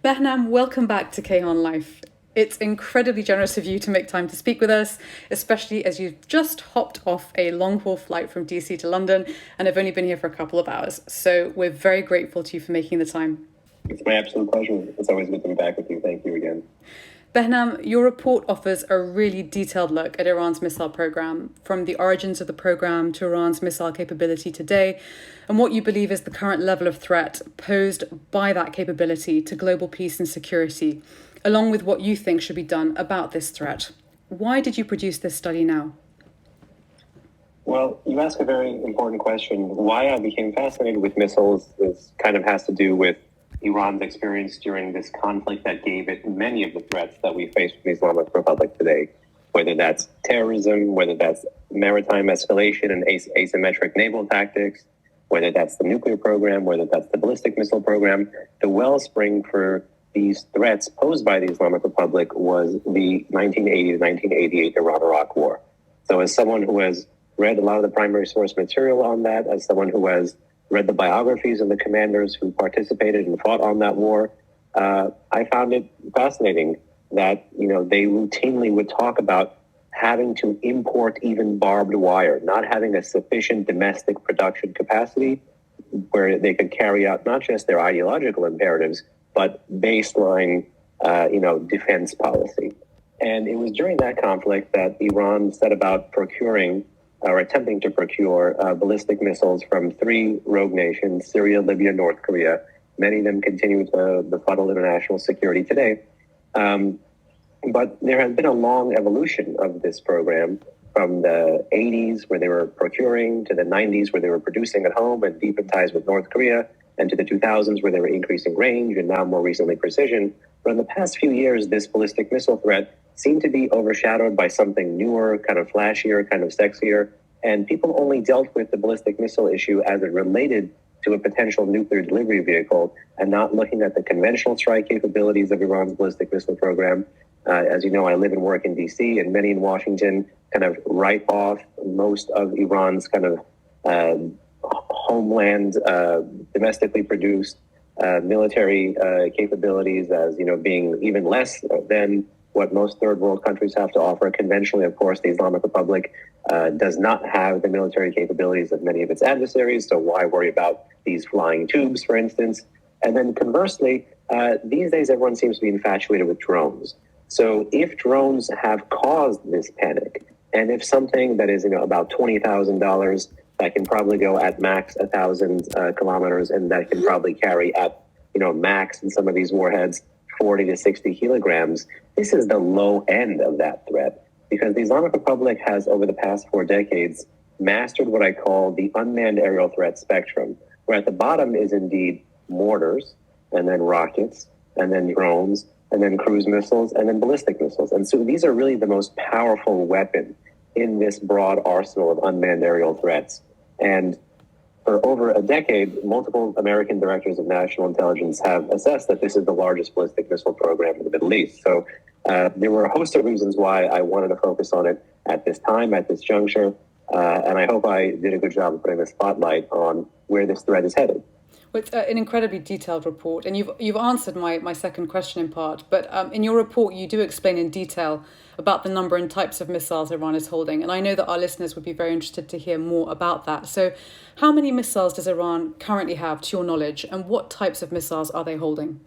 Behnam, welcome back to Kayhan Life. It's incredibly generous of you to make time to speak with us, especially as you've just hopped off a long haul flight from DC to London and have only been here for a couple of hours. So we're very grateful to you for making the time. It's my absolute pleasure. It's always good to be back with you. Thank you again. Behnam, your report offers a really detailed look at Iran's missile program, from the origins of the program to Iran's missile capability today, and what you believe is the current level of threat posed by that capability to global peace and security, along with what you think should be done about this threat. Why did you produce this study now? Well, you ask a very important question. Why I became fascinated with missiles has to do with Iran's experience during this conflict that gave it many of the threats that we face from the Islamic Republic today, whether that's terrorism, whether that's maritime escalation and asymmetric naval tactics, whether that's the nuclear program, whether that's the ballistic missile program. The wellspring for these threats posed by the Islamic Republic was the 1980 to 1988 Iran-Iraq War. So as someone who has read a lot of the primary source material on that, as someone who has read the biographies of the commanders who participated and fought on that war, I found it fascinating that, they routinely would talk about having to import even barbed wire, not having a sufficient domestic production capacity where they could carry out not just their ideological imperatives, but baseline, defense policy. And it was during that conflict that Iran set about procuring or attempting to procure ballistic missiles from three rogue nations: Syria, Libya, North Korea. Many of them continue to befuddle international security today. But there has been a long evolution of this program from the 80s, where they were procuring, to the 90s, where they were producing at home and deep in ties with North Korea, and to the 2000s, where they were increasing range and now more recently precision. But in the past few years, this ballistic missile threat seemed to be overshadowed by something newer, kind of flashier, kind of sexier. And people only dealt with the ballistic missile issue as it related to a potential nuclear delivery vehicle, and not looking at the conventional strike capabilities of Iran's ballistic missile program. As you know, I live and work in DC, and many in Washington kind of write off most of Iran's kind of homeland, domestically produced military capabilities as, being even less than what most third world countries have to offer. Conventionally, of course, the Islamic Republic does not have the military capabilities of many of its adversaries, so why worry about these flying tubes, for instance? And then conversely, these days everyone seems to be infatuated with drones. So if drones have caused this panic, and if something that is, about $20,000 that can probably go at max 1,000 kilometers, and that can probably carry at, max in some of these warheads 40 to 60 kilograms, this is the low end of that threat, because the Islamic Republic has, over the past 4 decades, mastered what I call the unmanned aerial threat spectrum, where at the bottom is indeed mortars, and then rockets, and then drones, and then cruise missiles, and then ballistic missiles. And so these are really the most powerful weapon in this broad arsenal of unmanned aerial threats. And for over a decade, multiple American directors of national intelligence have assessed that this is the largest ballistic missile program in the Middle East. So there were a host of reasons why I wanted to focus on it at this time, at this juncture. And I hope I did a good job of putting the spotlight on where this threat is headed. Well, it's an incredibly detailed report, and you've answered my second question in part. But in your report, you do explain in detail about the number and types of missiles Iran is holding, and I know that our listeners would be very interested to hear more about that. So, how many missiles does Iran currently have, to your knowledge, and what types of missiles are they holding?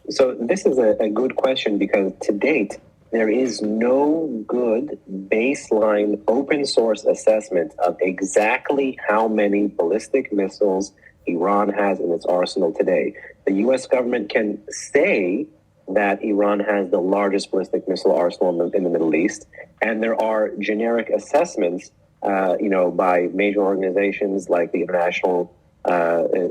So this is a good question, because to date, there is no good baseline open source assessment of exactly how many ballistic missiles Iran has in its arsenal today. The U.S. government can say that Iran has the largest ballistic missile arsenal in the Middle East, and there are generic assessments, by major organizations like the International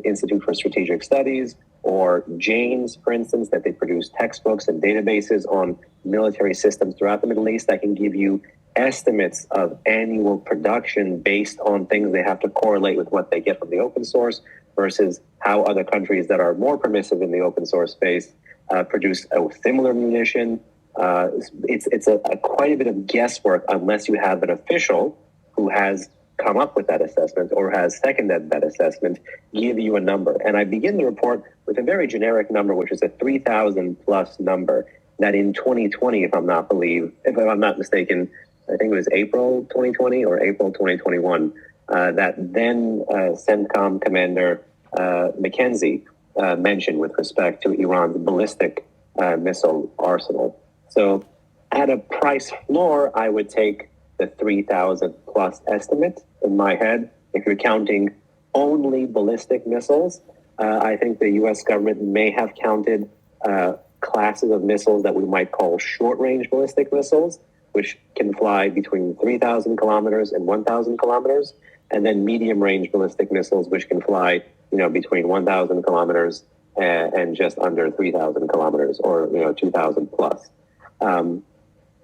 Institute for Strategic Studies, or Janes, for instance, that they produce textbooks and databases on military systems throughout the Middle East that can give you estimates of annual production based on things they have to correlate with what they get from the open source versus how other countries that are more permissive in the open source space produce a similar munition. It's quite a bit of guesswork unless you have an official who has come up with that assessment or has seconded that assessment give you a number. And I begin the report with a very generic number, which is a 3,000 plus number that in 2020, if I'm not mistaken, I think it was April 2020 or April 2021, that then CENTCOM Commander McKenzie mentioned with respect to Iran's ballistic missile arsenal. So at a price floor, I would take the 3,000 plus estimate in my head. If you're counting only ballistic missiles, I think the U.S. government may have counted classes of missiles that we might call short-range ballistic missiles, which can fly between 3,000 kilometers and 1,000 kilometers, and then medium-range ballistic missiles, which can fly, between 1,000 kilometers and just under 3,000 kilometers, or 2,000 plus.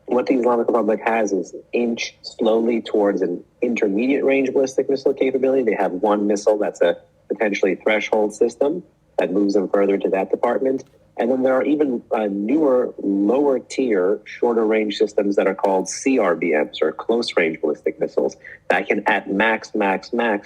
What the Islamic Republic has is inch slowly towards an intermediate range ballistic missile capability. They have one missile that's a potentially threshold system that moves them further to that department. And then there are even newer, lower tier, shorter range systems that are called CRBMs, or close range ballistic missiles, that can at max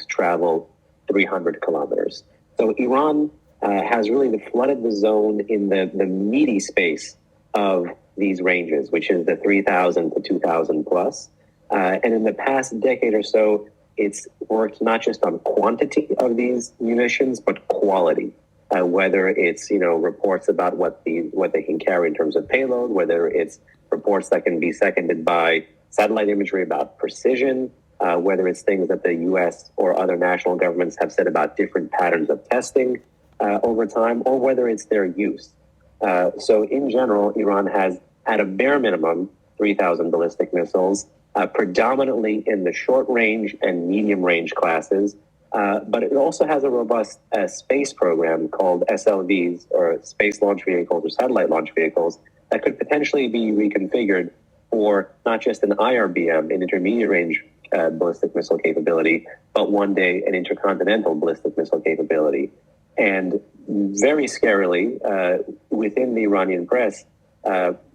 travel 300 kilometers. So Iran has really flooded the zone in the meaty space of these ranges, which is the 3,000 to 2,000 plus. And in the past decade or so, it's worked not just on quantity of these munitions, but quality. Whether it's reports about what they can carry in terms of payload, whether it's reports that can be seconded by satellite imagery about precision, whether it's things that the U.S. or other national governments have said about different patterns of testing over time, or whether it's their use. So in general, Iran has, at a bare minimum, 3,000 ballistic missiles, predominantly in the short range and medium range classes. But it also has a robust space program called SLVs, or space launch vehicles or satellite launch vehicles, that could potentially be reconfigured for not just an IRBM, an intermediate range ballistic missile capability, but one day an intercontinental ballistic missile capability. And very scarily, within the Iranian press,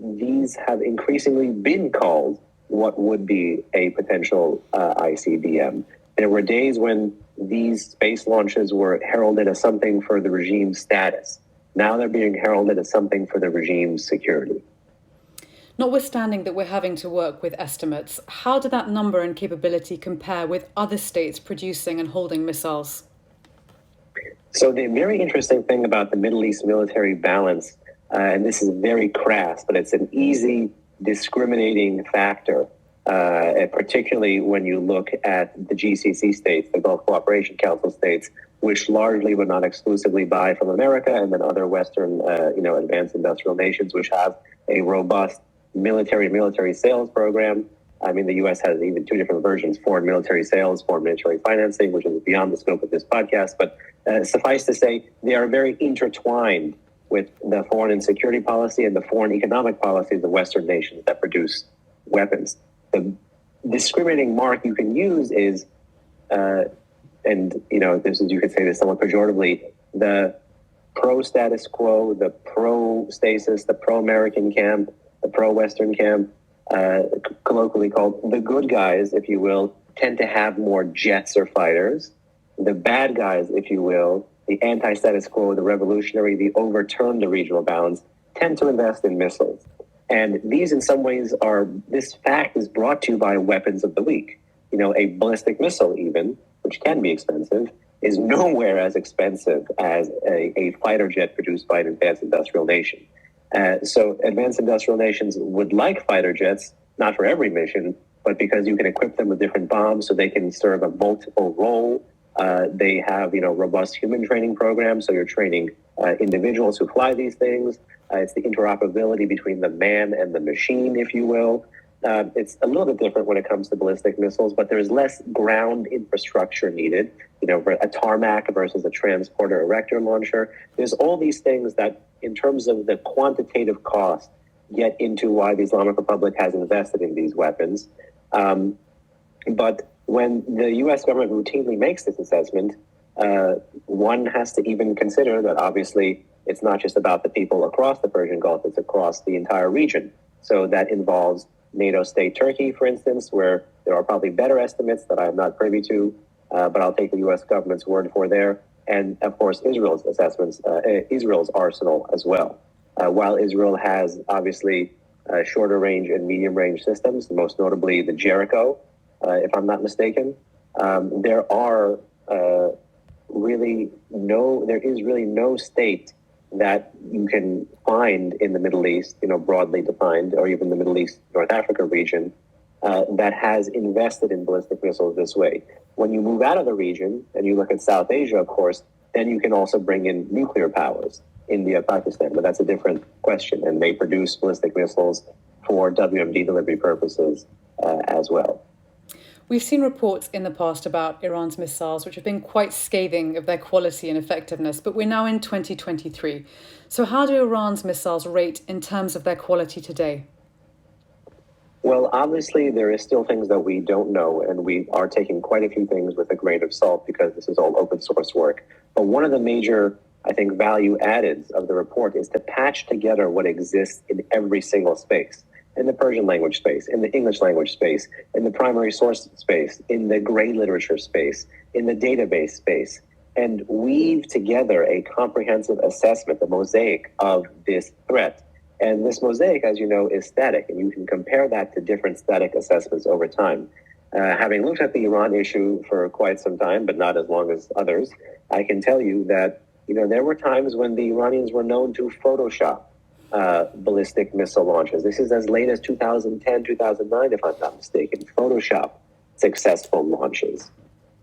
these have increasingly been called what would be a potential ICBM. There were days when these space launches were heralded as something for the regime's status. Now they're being heralded as something for the regime's security. Notwithstanding that we're having to work with estimates, how do that number and capability compare with other states producing and holding missiles? So the very interesting thing about the Middle East military balance, and this is very crass, but it's an easy discriminating factor, particularly when you look at the GCC states, the Gulf Cooperation Council states, which largely but not exclusively buy from America, and then other Western, advanced industrial nations, which have a robust military sales program. I mean, the U.S. has even two different versions: foreign military sales, foreign military financing, which is beyond the scope of this podcast. But suffice to say, they are very intertwined with the foreign and security policy and the foreign economic policy of the Western nations that produce weapons. The discriminating mark you can use is, this is, you could say this somewhat pejoratively, the pro-status quo, the pro-stasis, the pro-American camp, the pro-Western camp, colloquially called the good guys, if you will, tend to have more jets or fighters. The bad guys, if you will, the anti-status quo, the revolutionary, the overturn the regional balance, tend to invest in missiles. And these, in some ways, this fact is brought to you by weapons of the weak. A ballistic missile, even, which can be expensive, is nowhere as expensive as a fighter jet produced by an advanced industrial nation. So advanced industrial nations would like fighter jets, not for every mission, but because you can equip them with different bombs so they can serve a multiple role. They have, robust human training programs, so you're training individuals who fly these things. It's the interoperability between the man and the machine, if you will. It's a little bit different when it comes to ballistic missiles, but there's less ground infrastructure needed, for a tarmac versus a transporter erector launcher. There's all these things that, in terms of the quantitative cost, get into why the Islamic Republic has invested in these weapons. But when the U.S. government routinely makes this assessment, one has to even consider that obviously it's not just about the people across the Persian Gulf, it's across the entire region. So that involves NATO state Turkey, for instance, where there are probably better estimates that I'm not privy to, but I'll take the U.S. government's word for there. And of course, Israel's assessments, Israel's arsenal as well. While Israel has obviously shorter range and medium range systems, most notably the Jericho, if I'm not mistaken, there is really no state that you can find in the Middle East, broadly defined, or even the Middle East, North Africa region, that has invested in ballistic missiles this way. When you move out of the region and you look at South Asia, of course, then you can also bring in nuclear powers, India, Pakistan, but that's a different question. And they produce ballistic missiles for WMD delivery purposes as well. We've seen reports in the past about Iran's missiles, which have been quite scathing of their quality and effectiveness, but we're now in 2023. So how do Iran's missiles rate in terms of their quality today? Well, obviously, there is still things that we don't know, and we are taking quite a few things with a grain of salt because this is all open source work. But one of the major, I think, value addeds of the report is to patch together what exists in every single space. In the Persian language space, in the English language space, in the primary source space, in the gray literature space, in the database space, and weave together a comprehensive assessment, the mosaic of this threat. And this mosaic, as you know, is static, and you can compare that to different static assessments over time. Having looked at the Iran issue for quite some time, but not as long as others, I can tell you that, there were times when the Iranians were known to Photoshop ballistic missile launches. This is as late as 2010, 2009, if I'm not mistaken. Photoshop successful launches.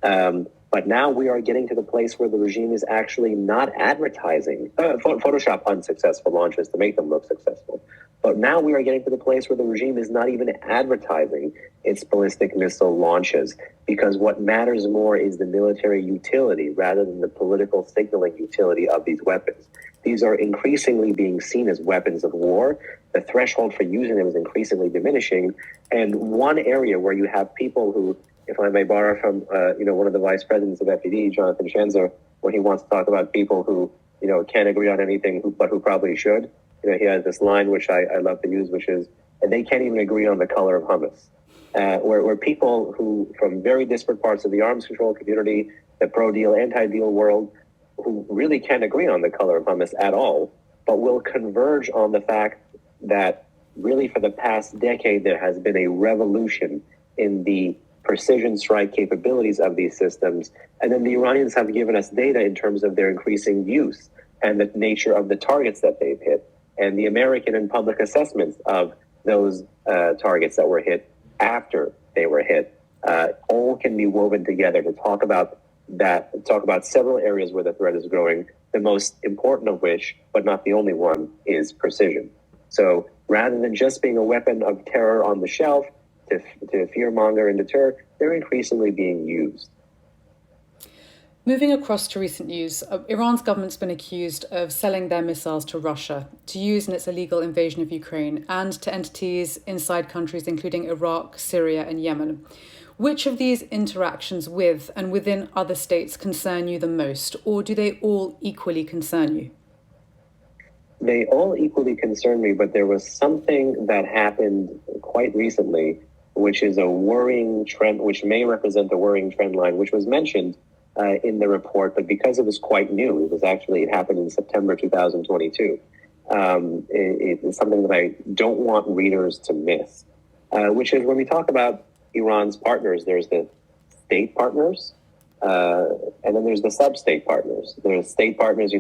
But now we are getting to the place where the regime is actually not advertising, Photoshop unsuccessful launches to make them look successful. But now we are getting to the place where the regime is not even advertising its ballistic missile launches, because what matters more is the military utility rather than the political signaling utility of these weapons. These are increasingly being seen as weapons of war. The threshold for using them is increasingly diminishing. And one area where you have people who, if I may borrow from, one of the vice presidents of FED, Jonathan Schenzer, when he wants to talk about people who, can't agree on anything, but who probably should. He has this line, which I love to use, which is, and they can't even agree on the color of hummus. Where people who, from very disparate parts of the arms control community, the pro-deal, anti-deal world, who really can't agree on the color of hummus at all, but will converge on the fact that really for the past decade, there has been a revolution in the precision strike capabilities of these systems. And then the Iranians have given us data in terms of their increasing use and the nature of the targets that they've hit, and the American and public assessments of those targets that were hit after they were hit. All can be woven together to talk about several areas where the threat is growing, the most important of which, but not the only one, is precision. So rather than just being a weapon of terror on the shelf to fearmonger and deter, they're increasingly being used. Moving across to recent news, Iran's government's been accused of selling their missiles to Russia to use in its illegal invasion of Ukraine and to entities inside countries including Iraq, Syria and Yemen. Which of these interactions with and within other states concern you the most, or do they all equally concern you? They all equally concern me, but there was something that happened quite recently, which is a worrying trend, which may represent a worrying trend line, which was mentioned in the report, but because it was quite new, it happened in September 2022. It's something that I don't want readers to miss, which is when we talk about Iran's partners, there's the state partners, and then there's the sub-state partners. There's state partners,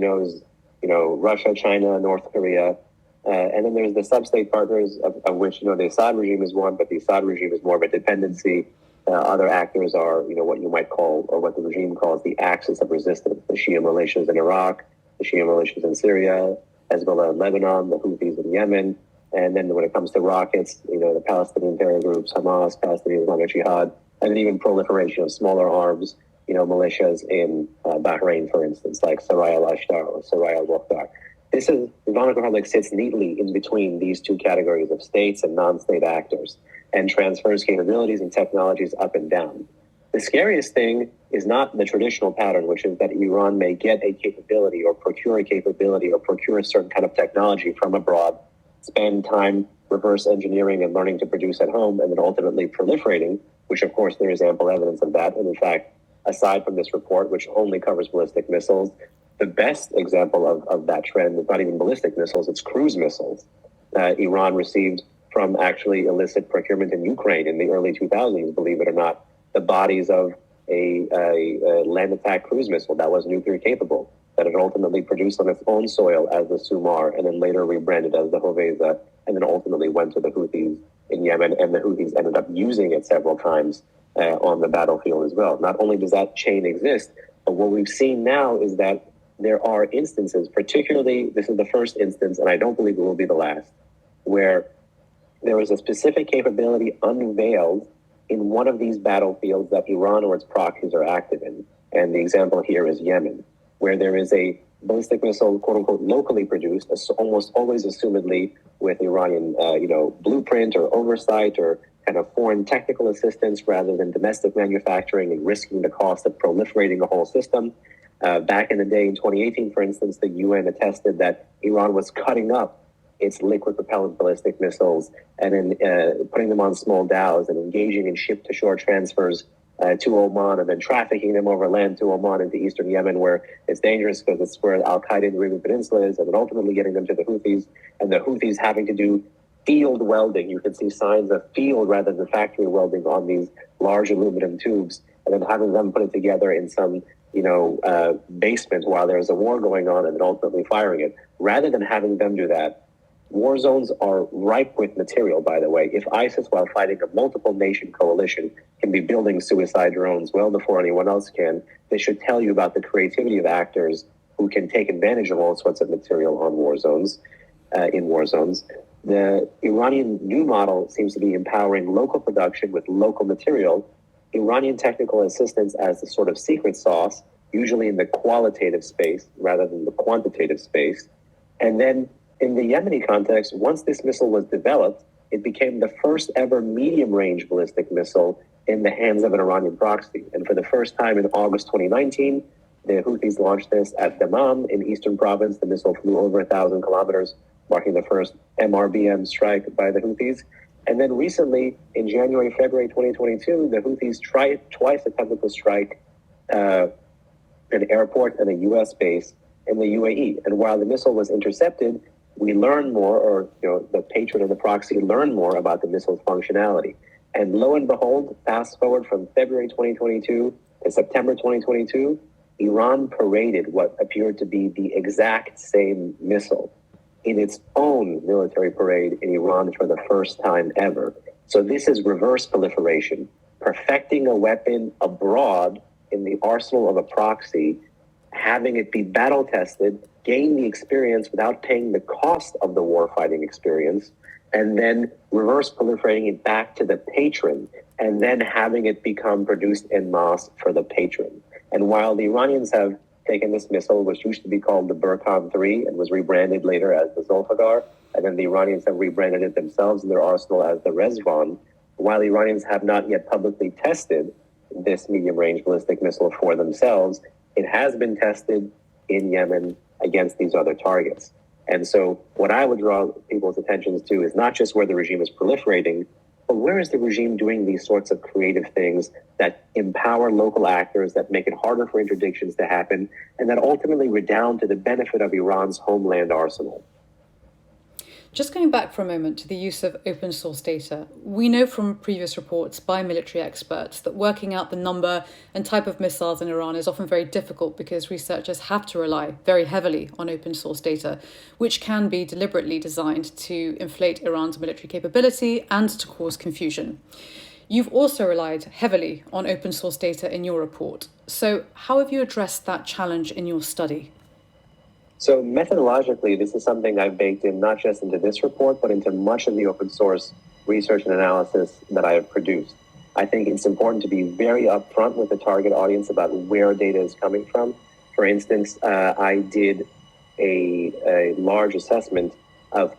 Russia, China, North Korea, and then there's the sub-state partners of which, the Assad regime is one, but the Assad regime is more of a dependency. Other actors are, what you might call, or what the regime calls, the axis of resistance, the Shia militias in Iraq, the Shia militias in Syria, Hezbollah in Lebanon, the Houthis in Yemen. And then when it comes to rockets, the Palestinian terror groups, Hamas, Palestinian Islamic Jihad, and then even proliferation of smaller arms, militias in Bahrain, for instance, like Saraya al-Ashtar or Saraya al-Wakhdar. The Islamic Republic sits neatly in between these two categories of states and non-state actors and transfers capabilities and technologies up and down. The scariest thing is not the traditional pattern, which is that Iran may get a capability or procure a capability or procure a certain kind of technology from abroad, spend time reverse engineering and learning to produce at home, and then ultimately proliferating, which of course there is ample evidence of that. And in fact, aside from this report, which only covers ballistic missiles, the best example of that trend is not even ballistic missiles, it's cruise missiles. Iran received from actually illicit procurement in Ukraine in the early 2000s, believe it or not, the bodies of a land attack cruise missile that was nuclear capable, that it ultimately produced on its own soil as the Sumar, and then later rebranded as the Hoveza, and then ultimately went to the Houthis in Yemen, and the Houthis ended up using it several times on the battlefield as well. Not only does that chain exist, but what we've seen now is that there are instances, particularly, this is the first instance, and I don't believe it will be the last, where there is a specific capability unveiled in one of these battlefields that Iran or its proxies are active in. And the example here is Yemen, where there is a ballistic missile, quote unquote, locally produced, almost always assumedly with Iranian, blueprint or oversight or kind of foreign technical assistance rather than domestic manufacturing and risking the cost of proliferating a whole system. Back in the day in 2018, for instance, the UN attested that Iran was cutting up its liquid propellant ballistic missiles and then putting them on small dhows and engaging in ship-to-shore transfers to Oman and then trafficking them over land to Oman into eastern Yemen, where it's dangerous because it's where Al-Qaeda in the Arabian Peninsula is, and then ultimately getting them to the Houthis, and the Houthis having to do field welding. You can see signs of field rather than factory welding on these large aluminum tubes, and then having them put it together in some basement while there's a war going on and then ultimately firing it. Rather than having them do that, war zones are ripe with material, by the way. If ISIS, while fighting a multiple nation coalition, can be building suicide drones well before anyone else can, they should tell you about the creativity of actors who can take advantage of all sorts of material on war zones, in war zones. The Iranian new model seems to be empowering local production with local material, Iranian technical assistance as the sort of secret sauce, usually in the qualitative space rather than the quantitative space. And then in the Yemeni context, once this missile was developed, it became the first ever medium-range ballistic missile in the hands of an Iranian proxy. And for the first time in August 2019, the Houthis launched this at Dammam in eastern province. The missile flew over 1,000 kilometers, marking the first MRBM strike by the Houthis. And then recently, in January, February 2022, the Houthis twice attempted to strike an airport and a U.S. base in the UAE. And while the missile was intercepted, we learned more, or the patron and the proxy learned more about the missile's functionality. And lo and behold, fast forward from February 2022 to September 2022, Iran paraded what appeared to be the exact same missile in its own military parade in Iran for the first time ever. So this is reverse proliferation, perfecting a weapon abroad in the arsenal of a proxy, having it be battle tested, gain the experience without paying the cost of the warfighting experience, and then reverse proliferating it back to the patron, and then having it become produced en masse for the patron. And while the Iranians have taken this missile, which used to be called the Burkan 3 and was rebranded later as the Zulfiqar, and then the Iranians have rebranded it themselves in their arsenal as the Rezvan, while the Iranians have not yet publicly tested this medium-range ballistic missile for themselves, it has been tested in Yemen against these other targets. And so what I would draw people's attentions to is not just where the regime is proliferating, but where is the regime doing these sorts of creative things that empower local actors, that make it harder for interdictions to happen, and that ultimately redound to the benefit of Iran's homeland arsenal. Just going back for a moment to the use of open source data, we know from previous reports by military experts that working out the number and type of missiles in Iran is often very difficult because researchers have to rely very heavily on open source data, which can be deliberately designed to inflate Iran's military capability and to cause confusion. You've also relied heavily on open source data in your report. So how have you addressed that challenge in your study? So methodologically, this is something I've baked in not just into this report, but into much of the open source research and analysis that I have produced. I think it's important to be very upfront with the target audience about where data is coming from. For instance, I did a large assessment of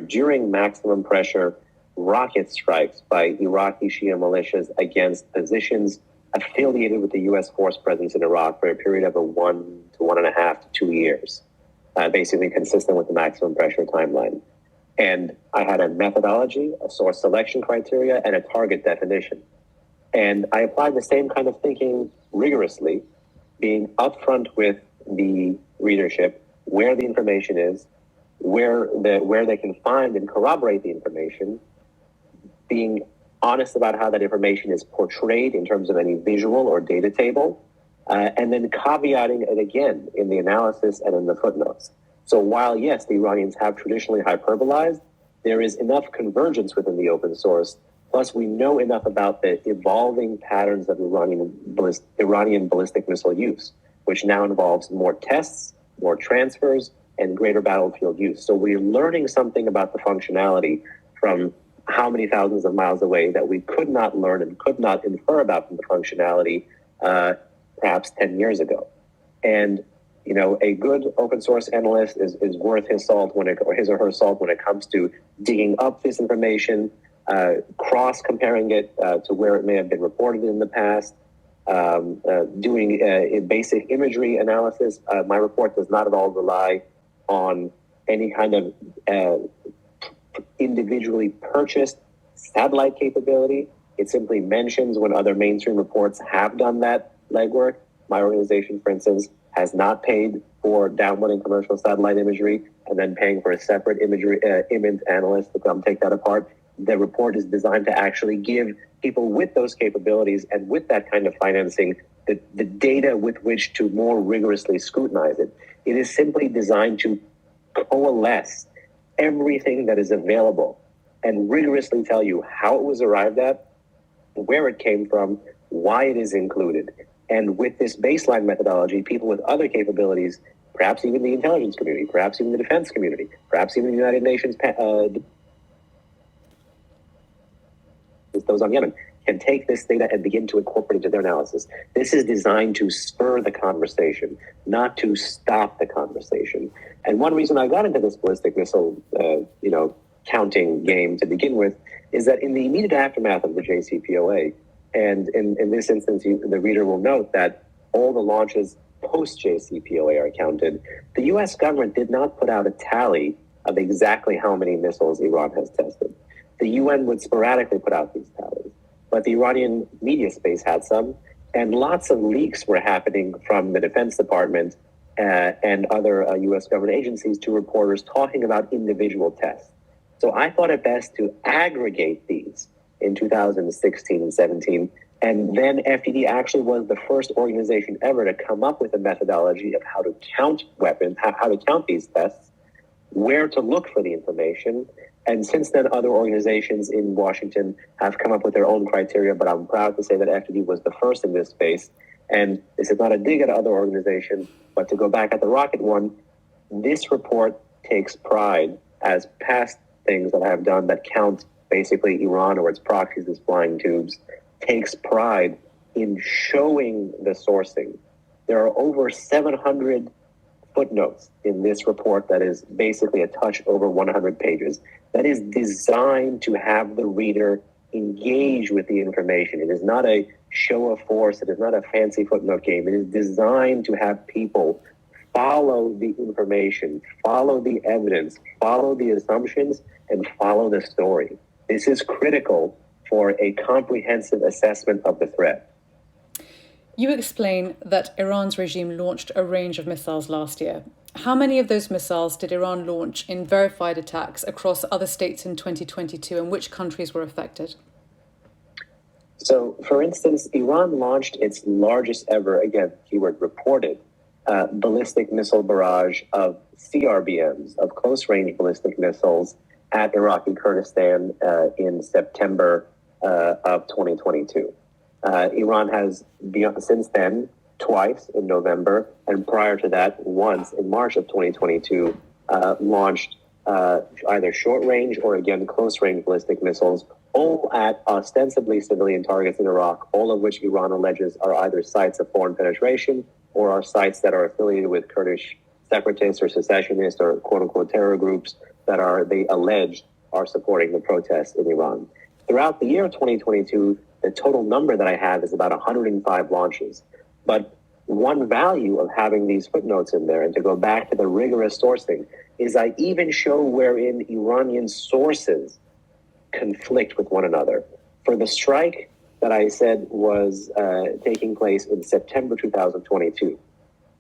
during maximum pressure rocket strikes by Iraqi Shia militias against positions affiliated with the U.S. force presence in Iraq for a period of 1 to 1.5 to 2 years, basically consistent with the maximum pressure timeline. And I had a methodology, a source selection criteria, and a target definition. And I applied the same kind of thinking rigorously, being upfront with the readership where the information is, where they can find and corroborate the information, being honest about how that information is portrayed in terms of any visual or data table, and then caveating it again in the analysis and in the footnotes. So while, yes, the Iranians have traditionally hyperbolized, there is enough convergence within the open source. Plus, we know enough about the evolving patterns of Iranian ballistic missile use, which now involves more tests, more transfers, and greater battlefield use. So we're learning something about the functionality from how many thousands of miles away that we could not learn and could not infer about from the functionality perhaps 10 years ago. And a good open source analyst is worth his salt or his or her salt when it comes to digging up this information, cross-comparing it to where it may have been reported in the past, doing a basic imagery analysis. My report does not at all rely on any kind of individually purchased satellite capability. It simply mentions when other mainstream reports have done that legwork. My organization, for instance, has not paid for downloading commercial satellite imagery and then paying for a separate image analyst to come take that apart. The report is designed to actually give people with those capabilities and with that kind of financing the data with which to more rigorously scrutinize it. It is simply designed to coalesce everything that is available and rigorously tell you how it was arrived at, where it came from, why it is included. And with this baseline methodology, people with other capabilities, perhaps even the intelligence community, perhaps even the defense community, perhaps even the United Nations, those on Yemen, can take this data and begin to incorporate it into their analysis. This is designed to spur the conversation, not to stop the conversation. And one reason I got into this ballistic missile, counting game to begin with, is that in the immediate aftermath of the JCPOA, and in this instance, the reader will note that all the launches post-JCPOA are counted. The U.S. government did not put out a tally of exactly how many missiles Iran has tested. The UN would sporadically put out these tallies, but the Iranian media space had some, and lots of leaks were happening from the Defense Department and other U.S. government agencies to reporters talking about individual tests. So I thought it best to aggregate these in 2016 and 17. And then FDD actually was the first organization ever to come up with a methodology of how to count weapons, how to count these tests, where to look for the information. And since then, other organizations in Washington have come up with their own criteria, but I'm proud to say that FDD was the first in this space. And this is not a dig at other organizations, but to go back at the rocket one, this report takes pride, as past things that I have done that count basically Iran or its proxies as flying tubes, takes pride in showing the sourcing. There are over 700 footnotes in this report that is basically a touch over 100 pages. That is designed to have the reader engage with the information. It is not a show of force. It is not a fancy footnote game. It is designed to have people follow the information, follow the evidence, follow the assumptions, and follow the story. This is critical for a comprehensive assessment of the threat. You explain that Iran's regime launched a range of missiles last year. How many of those missiles did Iran launch in verified attacks across other states in 2022, and which countries were affected? So, for instance, Iran launched its largest ever, again, keyword reported, ballistic missile barrage of CRBMs, of close-range ballistic missiles, at Iraqi Kurdistan in September of 2022. Iran has, since then, twice in November, and prior to that, once in March of 2022, launched either short-range or, again, close-range ballistic missiles, all at ostensibly civilian targets in Iraq, all of which Iran alleges are either sites of foreign penetration or are sites that are affiliated with Kurdish separatists or secessionists or quote-unquote terror groups that they allege are supporting the protests in Iran. Throughout the year 2022, the total number that I have is about 105 launches. But one value of having these footnotes in there, and to go back to the rigorous sourcing, is I even show wherein Iranian sources conflict with one another. For the strike that I said was taking place in September 2022,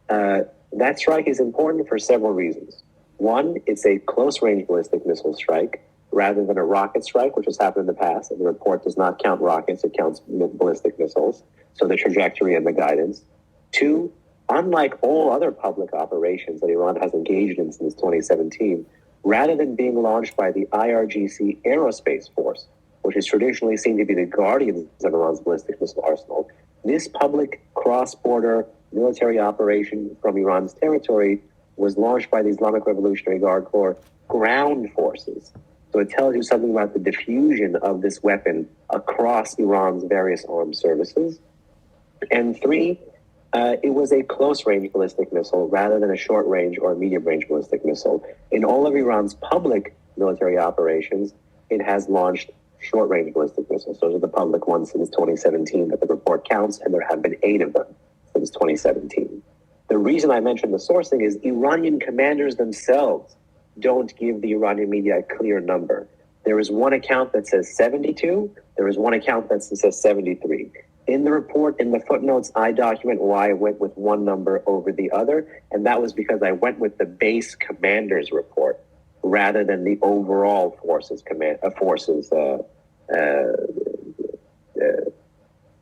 that strike is important for several reasons. One, it's a close-range ballistic missile strike rather than a rocket strike, which has happened in the past, and the report does not count rockets, it counts ballistic missiles, so the trajectory and the guidance. Two, unlike all other public operations that Iran has engaged in since 2017, rather than being launched by the IRGC Aerospace Force, which is traditionally seen to be the guardians of Iran's ballistic missile arsenal, this public cross-border military operation from Iran's territory was launched by the Islamic Revolutionary Guard Corps ground forces. So it tells you something about the diffusion of this weapon across Iran's various armed services. And three, it was a close-range ballistic missile rather than a short-range or medium-range ballistic missile. In all of Iran's public military operations, it has launched short-range ballistic missiles. Those are the public ones since 2017 that the report counts, and there have been 8 of them since 2017. The reason I mentioned the sourcing is Iranian commanders themselves don't give the Iranian media a clear number. There is one account that says 72. There is one account that says 73. In the report, in the footnotes, I document why I went with one number over the other, and that was because I went with the base commander's report rather than the overall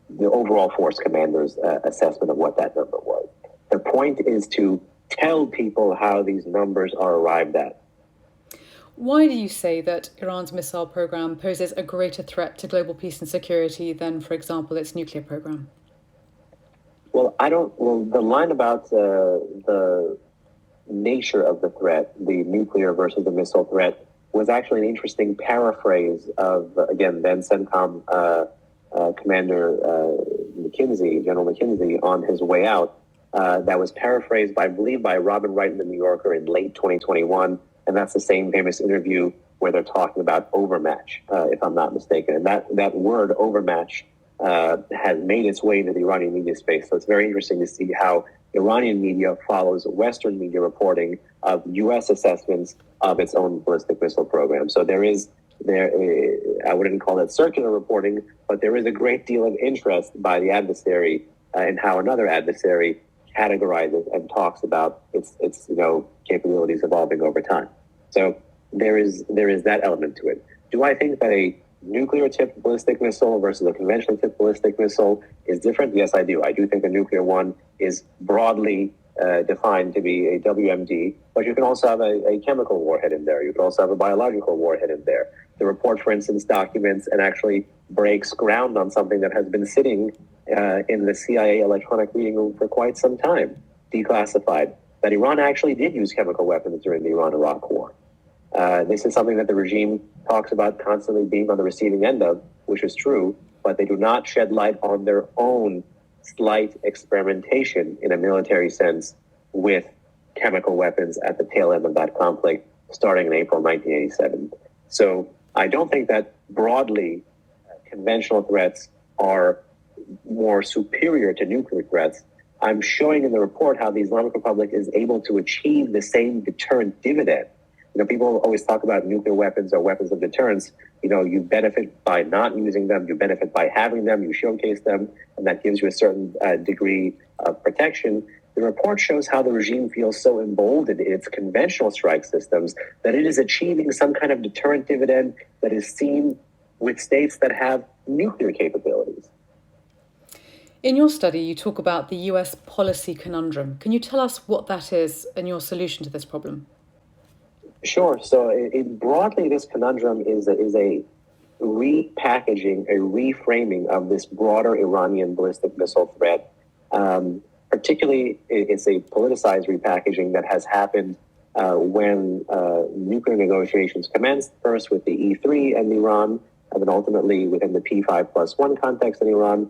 the overall force commander's assessment of what that number was. The point is to tell people how these numbers are arrived at. Why do you say that Iran's missile program poses a greater threat to global peace and security than, for example, its nuclear program? Well, the line about the nature of the threat, the nuclear versus the missile threat, was actually an interesting paraphrase of, again, then CENTCOM Commander General McKinsey, on his way out. That was paraphrased, I believe, by Robin Wright in the New Yorker in late 2021. And that's the same famous interview where they're talking about overmatch, if I'm not mistaken. And that word overmatch has made its way into the Iranian media space. So it's very interesting to see how Iranian media follows Western media reporting of U.S. assessments of its own ballistic missile program. So I wouldn't call it circular reporting, but there is a great deal of interest by the adversary in how another adversary categorizes and talks about its capabilities evolving over time. So there is that element to it. Do I think that a nuclear-tipped ballistic missile versus a conventional-tipped ballistic missile is different? Yes, I do. I do think a nuclear one is broadly defined to be a WMD, but you can also have a chemical warhead in there. You can also have a biological warhead in there. The report, for instance, documents and actually breaks ground on something that has been sitting in the CIA electronic reading room for quite some time, declassified, that Iran actually did use chemical weapons during the Iran-Iraq War. This is something that the regime talks about constantly being on the receiving end of, which is true, but they do not shed light on their own slight experimentation in a military sense with chemical weapons at the tail end of that conflict starting in April 1987. So I don't think that broadly conventional threats are more superior to nuclear threats. I'm showing in the report how the Islamic Republic is able to achieve the same deterrent dividend. People always talk about nuclear weapons or weapons of deterrence. You benefit by not using them, you benefit by having them, you showcase them, and that gives you a certain degree of protection. The report shows how the regime feels so emboldened in its conventional strike systems that it is achieving some kind of deterrent dividend that is seen with states that have nuclear capabilities. In your study, you talk about the US policy conundrum. Can you tell us what that is and your solution to this problem? Sure. So broadly, this conundrum is a repackaging, a reframing of this broader Iranian ballistic missile threat. Particularly, it's a politicized repackaging that has happened when nuclear negotiations commenced, first with the E3 and Iran, and then ultimately within the P5+1 context in Iran,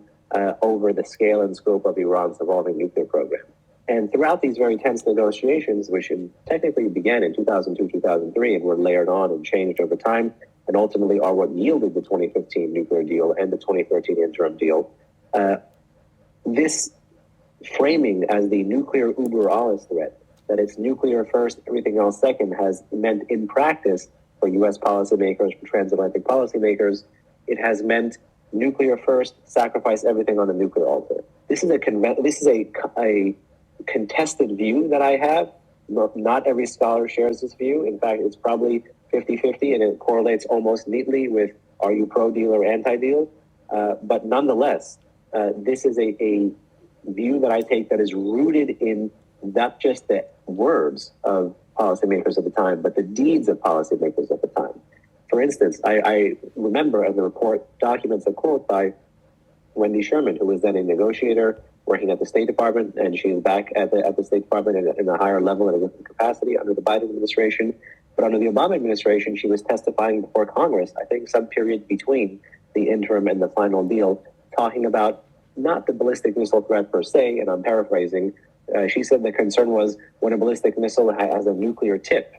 over the scale and scope of Iran's evolving nuclear program. And throughout these very tense negotiations, which technically began in 2002, 2003, and were layered on and changed over time, and ultimately are what yielded the 2015 nuclear deal and the 2013 interim deal, this framing as the nuclear uber alles threat that it's nuclear first, everything else second, has meant in practice for U.S. policymakers, for transatlantic policymakers, it has meant nuclear first, sacrifice everything on the nuclear altar. This is a contested view that I have. Not every scholar shares this view. In fact, it's probably 50-50, and it correlates almost neatly with are you pro-deal or anti-deal? But nonetheless, this is a view that I take that is rooted in not just the words of policymakers at the time, but the deeds of policymakers at the time. For instance, I remember in the report documents a quote by Wendy Sherman, who was then a negotiator working at the State Department, and she is back at the State Department in a higher level in a different capacity under the Biden administration. But under the Obama administration, she was testifying before Congress, I think some period between the interim and the final deal, talking about not the ballistic missile threat per se, and I'm paraphrasing. She said the concern was when a ballistic missile has a nuclear tip.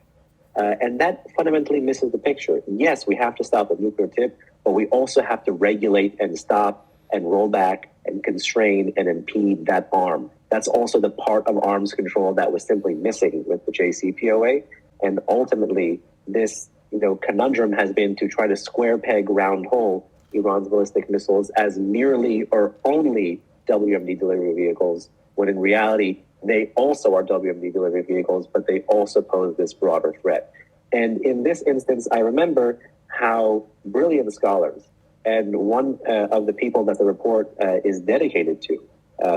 And that fundamentally misses the picture. Yes, we have to stop the nuclear tip, but we also have to regulate and stop and roll back and constrain and impede that arm. That's also the part of arms control that was simply missing with the JCPOA. And ultimately, this conundrum has been to try to square peg round hole Iran's ballistic missiles as merely or only WMD delivery vehicles, when in reality, they also are WMD delivery vehicles, but they also pose this broader threat. And in this instance, I remember how brilliant scholars, and one of the people that the report is dedicated to,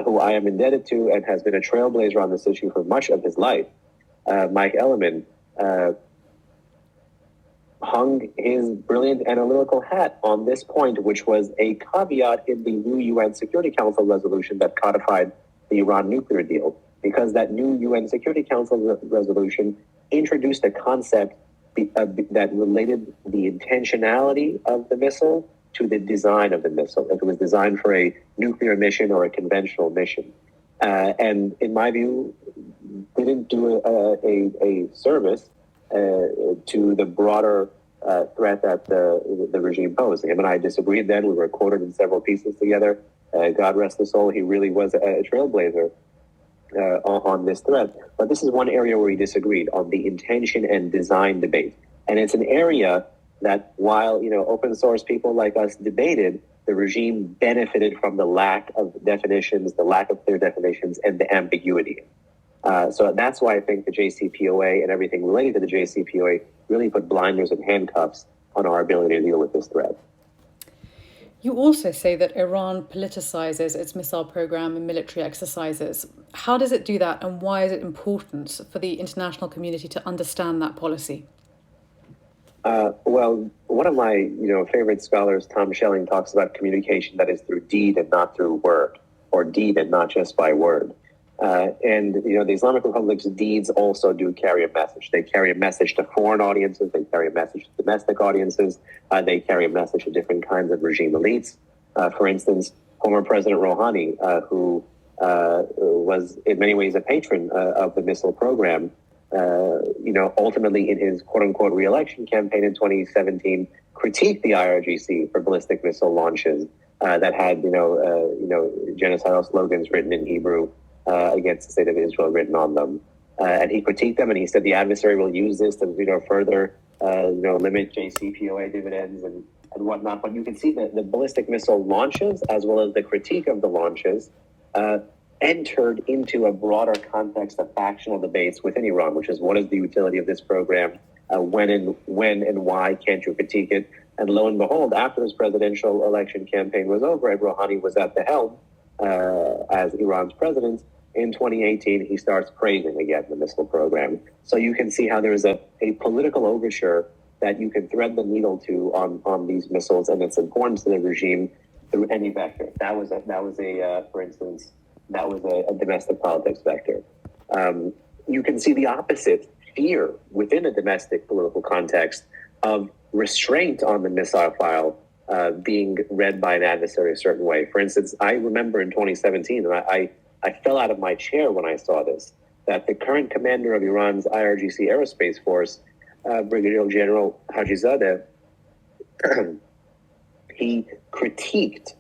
who I am indebted to and has been a trailblazer on this issue for much of his life, Mike Elliman, hung his brilliant analytical hat on this point, which was a caveat in the new UN Security Council resolution that codified the Iran nuclear deal, because that new UN Security Council resolution introduced a concept that related the intentionality of the missile to the design of the missile, if it was designed for a nuclear mission or a conventional mission. And in my view, didn't do a service to the broader threat that the regime posed. Him and I disagreed then. We were quoted in several pieces together. God rest his soul, he really was a trailblazer on this threat. But this is one area where we disagreed on the intention and design debate. And it's an area that while, open source people like us debated, the regime benefited from the lack of definitions, the lack of clear definitions, and the ambiguity. So that's why I think the JCPOA and everything related to the JCPOA really put blinders and handcuffs on our ability to deal with this threat. You also say that Iran politicizes its missile program and military exercises. How does it do that, and why is it important for the international community to understand that policy? Well, one of my favorite scholars, Tom Schelling, talks about communication that is through deed and not through word, or deed and not just by word. And the Islamic Republic's deeds also do carry a message. They carry a message to foreign audiences. They carry a message to domestic audiences. They carry a message to different kinds of regime elites. For instance, former President Rouhani, who was in many ways a patron of the missile program, ultimately in his quote-unquote re-election campaign in 2017, critiqued the IRGC for ballistic missile launches that had, genocidal slogans written in Hebrew against the state of Israel written on them. And he critiqued them, and he said the adversary will use this to, further, limit JCPOA dividends and whatnot. But you can see that the ballistic missile launches, as well as the critique of the launches, entered into a broader context of factional debates within Iran, which is what is the utility of this program? When and why can't you critique it? And lo and behold, after his presidential election campaign was over and Rouhani was at the helm as Iran's president, in 2018, he starts praising again the missile program. So you can see how there is a political overture that you can thread the needle to on these missiles and its importance to the regime through any vector. That was for instance, that was a domestic politics vector. You can see the opposite fear within a domestic political context of restraint on the missile file being read by an adversary a certain way. For instance, I remember in 2017, and I fell out of my chair when I saw this, that the current commander of Iran's IRGC Aerospace Force, Brigadier General Hajizadeh, he critiqued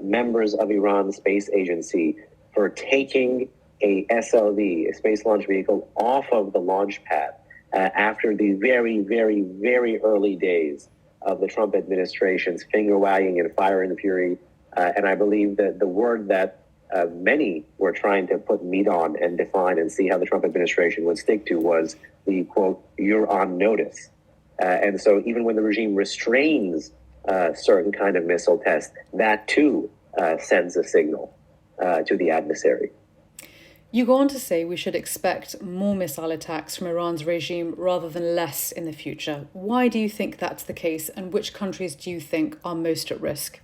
members of Iran's space agency for taking a SLV, a space launch vehicle, off of the launch pad after the very, very, very early days of the Trump administration's finger wagging and fire and fury. And I believe that the word that many were trying to put meat on and define and see how the Trump administration would stick to was the quote, "you're on notice." And so even when the regime restrains certain kind of missile tests, that too sends a signal to the adversary. You go on to say we should expect more missile attacks from Iran's regime rather than less in the future. Why do you think that's the case, and which countries do you think are most at risk?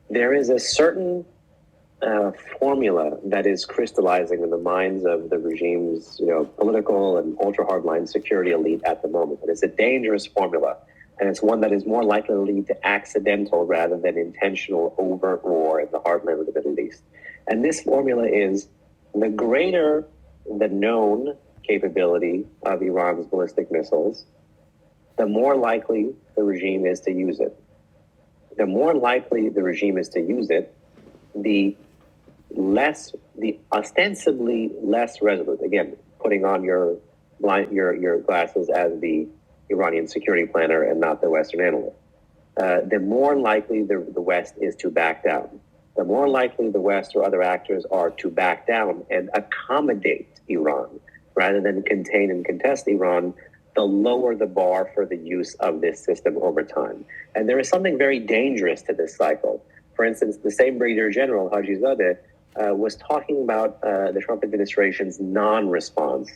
There is a certain formula that is crystallizing in the minds of the regime's, political and ultra-hardline security elite at the moment. And it's a dangerous formula, and it's one that is more likely to lead to accidental rather than intentional overt war in the heartland of the Middle East. And this formula is: the greater the known capability of Iran's ballistic missiles, the more likely the regime is to use it. The more likely the regime is to use it, the ostensibly less resolute, again, putting on your glasses as the Iranian security planner and not the Western analyst, the more likely the West is to back down. The more likely the West or other actors are to back down and accommodate Iran rather than contain and contest Iran, the lower the bar for the use of this system over time. And there is something very dangerous to this cycle. For instance, the same Brigadier General, Hajizadeh, was talking about the Trump administration's non-response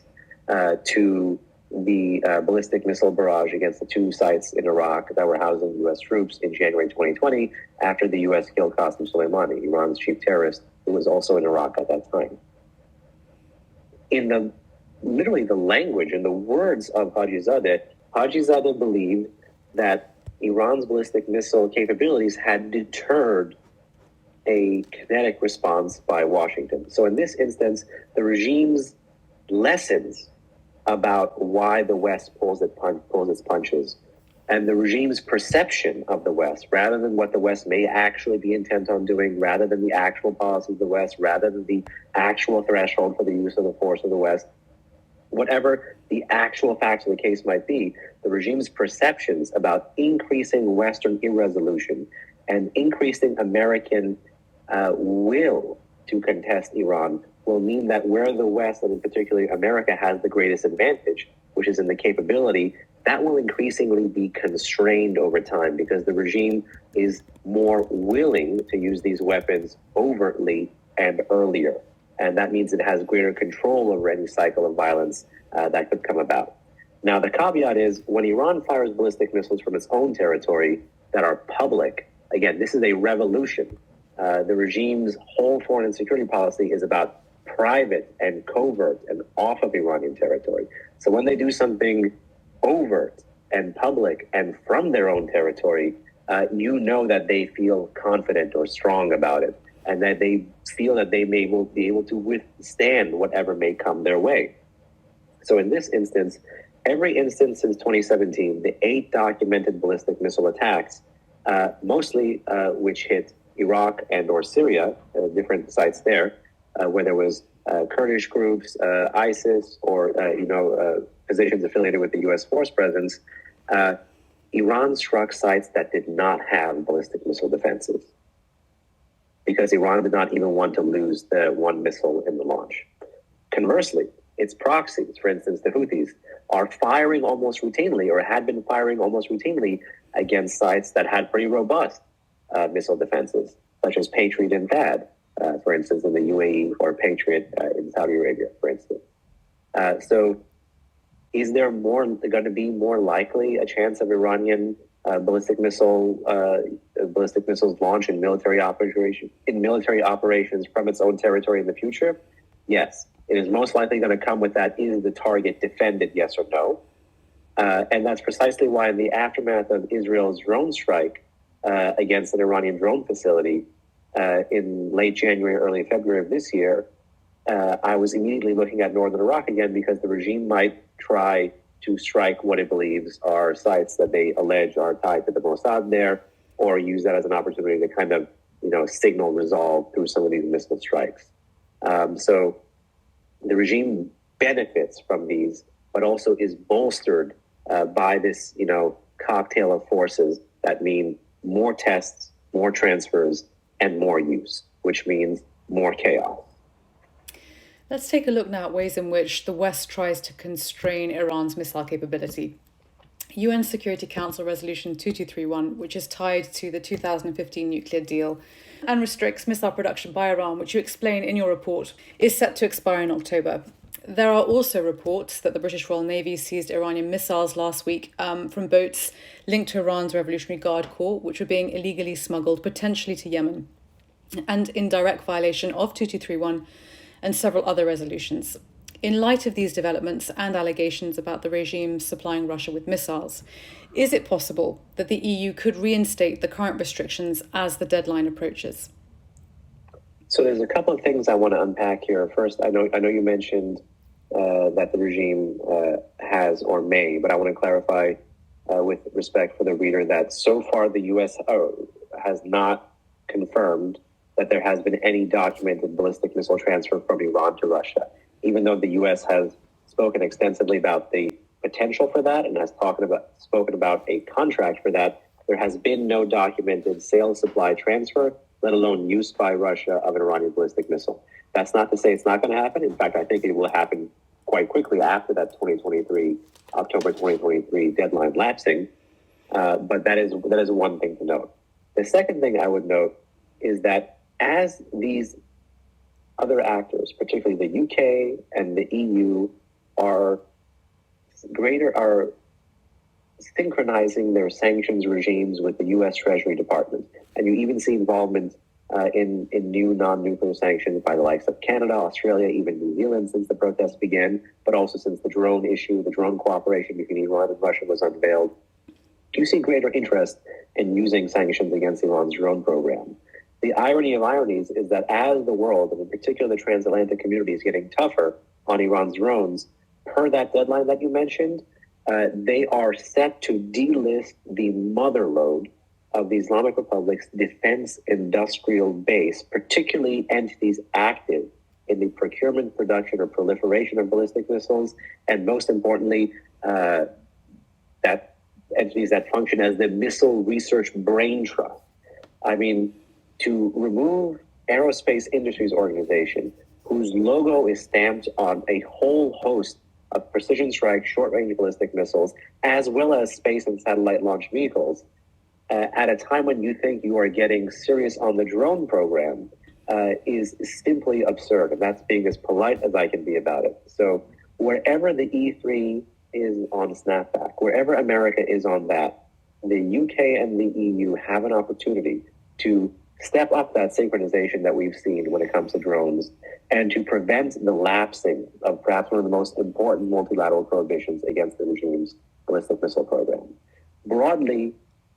to the ballistic missile barrage against the two sites in Iraq that were housing U.S. troops in January 2020 after the U.S. killed Qasem Soleimani, Iran's chief terrorist, who was also in Iraq at that time. In literally the language and the words of Hajizadeh believed that Iran's ballistic missile capabilities had deterred a kinetic response by Washington. So in this instance, the regime's lessons about why the West pulls its punches, and the regime's perception of the West, rather than what the West may actually be intent on doing, rather than the actual policy of the West, rather than the actual threshold for the use of the force of the West, whatever the actual facts of the case might be, the regime's perceptions about increasing Western irresolution and increasing American will to contest Iran will mean that where the West, and in particular America, has the greatest advantage, which is in the capability, that will increasingly be constrained over time because the regime is more willing to use these weapons overtly and earlier. And that means it has greater control over any cycle of violence that could come about. Now, the caveat is when Iran fires ballistic missiles from its own territory that are public, again, this is a revolution. The regime's whole foreign and security policy is about private and covert and off of Iranian territory. So when they do something overt and public and from their own territory, you know that they feel confident or strong about it, and that they feel that they will be able to withstand whatever may come their way. So in this instance, every instance since 2017, the 8 documented ballistic missile attacks, mostly which hit Iraq and or Syria, different sites there, where there was Kurdish groups, ISIS, or positions affiliated with the U.S. force presence, Iran struck sites that did not have ballistic missile defenses because Iran did not even want to lose the one missile in the launch. Conversely, its proxies, for instance, the Houthis, are firing almost routinely or had been firing almost routinely against sites that had pretty robust missile defenses, such as Patriot and THAAD, for instance, in the UAE, or Patriot in Saudi Arabia, for instance. So is there going to be more likely a chance of Iranian ballistic missiles launch in military operations from its own territory in the future? Yes. It is most likely going to come with that, is the target defended, yes or no? And that's precisely why in the aftermath of Israel's drone strike against an Iranian drone facility in late January, early February of this year, I was immediately looking at northern Iraq again because the regime might try to strike what it believes are sites that they allege are tied to the Mossad there, or use that as an opportunity to kind of, signal resolve through some of these missile strikes. So the regime benefits from these, but also is bolstered by this, cocktail of forces that mean more tests, more transfers, and more use, which means more chaos. Let's take a look now at ways in which the West tries to constrain Iran's missile capability. UN Security Council Resolution 2231, which is tied to the 2015 nuclear deal and restricts missile production by Iran, which you explain in your report, is set to expire in October. There are also reports that the British Royal Navy seized Iranian missiles last week from boats linked to Iran's Revolutionary Guard Corps, which were being illegally smuggled potentially to Yemen, and in direct violation of 2231 and several other resolutions. In light of these developments and allegations about the regime supplying Russia with missiles, is it possible that the EU could reinstate the current restrictions as the deadline approaches? So there's a couple of things I want to unpack here. First, I know you mentioned that the regime has or may, but I want to clarify with respect for the reader that so far the U.S. has not confirmed that there has been any documented ballistic missile transfer from Iran to Russia, even though the U.S. has spoken extensively about the potential for that and has spoken about a contract for that. There has been no documented sales, supply, transfer, let alone use by Russia of an Iranian ballistic missile. That's not to say it's not going to happen. In fact, I think it will happen quite quickly after that October 2023 deadline lapsing. But that is one thing to note. The second thing I would note is that as these other actors, particularly the UK and the EU, are synchronizing their sanctions regimes with the U.S. Treasury Department, and you even see involvement in new non-nuclear sanctions by the likes of Canada, Australia, even New Zealand since the protests began, but also since the drone cooperation between Iran and Russia was unveiled. Do you see greater interest in using sanctions against Iran's drone program? The irony of ironies is that as the world, and in particular the transatlantic community, is getting tougher on Iran's drones, per that deadline that you mentioned, they are set to delist the mother lode of the Islamic Republic's defense industrial base, particularly entities active in the procurement, production, or proliferation of ballistic missiles, and most importantly, that entities that function as the missile research brain trust. I mean, to remove Aerospace Industries Organization, whose logo is stamped on a whole host of precision strike short-range ballistic missiles, as well as space and satellite launch vehicles, at a time when you think you are getting serious on the drone program, is simply absurd. And that's being as polite as I can be about it. So wherever the E3 is on snapback, wherever America is on that, the UK and the EU have an opportunity to step up that synchronization that we've seen when it comes to drones and to prevent the lapsing of perhaps one of the most important multilateral prohibitions against the regime's ballistic missile program. Broadly,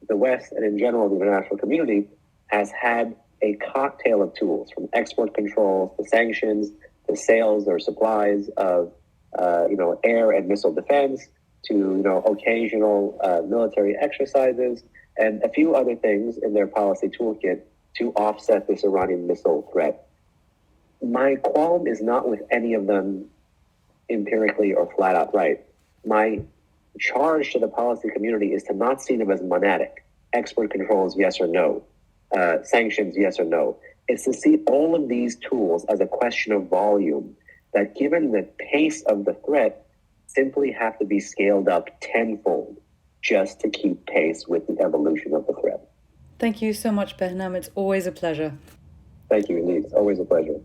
the West and in general the international community has had a cocktail of tools, from export controls to sanctions to sales or supplies of air and missile defense to occasional military exercises and a few other things in their policy toolkit to offset this Iranian missile threat. My qualm is not with any of them empirically or flat out right. My charge to the policy community is to not see them as monadic. Export controls, yes or no. Sanctions, yes or no. It's to see all of these tools as a question of volume that, given the pace of the threat, simply have to be scaled up tenfold just to keep pace with the evolution of the threat. Thank you so much, Behnam. It's always a pleasure. Thank you, indeed. It's always a pleasure.